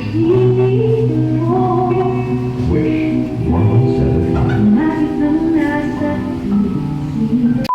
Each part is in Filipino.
Wish 1175.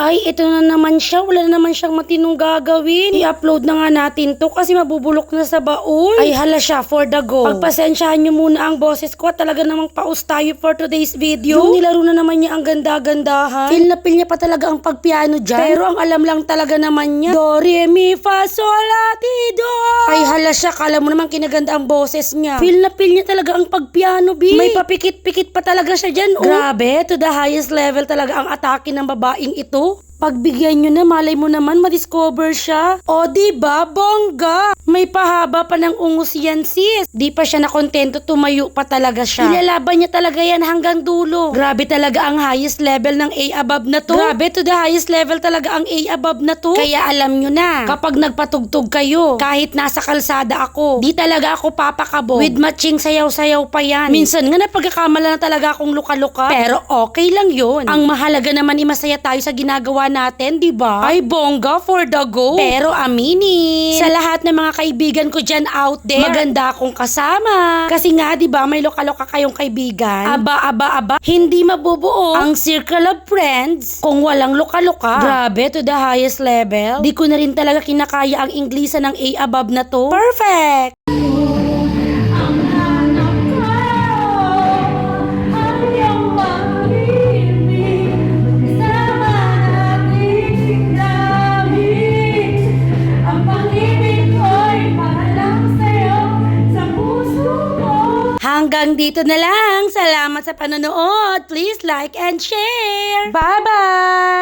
Ay, ito na naman siya. Wala na naman siyang matinong gagawin. I-upload na nga natin to kasi mabubulok na sa baon. Ay, hala siya for the go. Pagpasensyahan nyo muna ang boses ko at talaga namang paus tayo for today's video. Yung nilaro na naman niya ang ganda-gandahan. Feel niya pa talaga ang pagpiano dyan. Pero ang alam lang talaga naman niya, do, re, mi, fa, sol, la, ti, do. Ay, hala siya. Kala mo naman kinaganda ang boses niya. Feel niya talaga ang pagpiano, B. May papikit-pikit pa talaga siya dyan, oh. Grabe, to the highest level talaga ang atake ng babaeng ito. Pagbigyan nyo na, malay mo naman madiscover siya. O diba, bongga? May pahaba pa ng ungus yan, sis. Di pa siya nakontento, tumayo pa talaga siya. Ilalaban niya talaga yan hanggang dulo. Grabe talaga ang highest level ng A above na to. Grabe, to the highest level talaga ang A above na to. Kaya alam nyo na, kapag nagpatugtog kayo, kahit nasa kalsada ako, di talaga ako papakabo. With matching sayaw-sayaw pa yan. Minsan nga napagkakamala na talaga akong luka-luka. Pero okay lang yun. Ang mahalaga naman masaya tayo sa ginagawa natin, di ba? Ay, bongga for the go. Pero aminin, sa lahat ng mga kaibigan ko dyan out there, maganda akong kasama. Kasi nga, di ba, may loka-loka kayong kaibigan. Aba, hindi mabubuo ang circle of friends kung walang loka-loka. Grabe, to the highest level. Di ko na rin talaga kinakaya ang Inglisa ng A above na to. Perfect! Hanggang dito na lang. Salamat sa panonood. Please like and share. Bye-bye!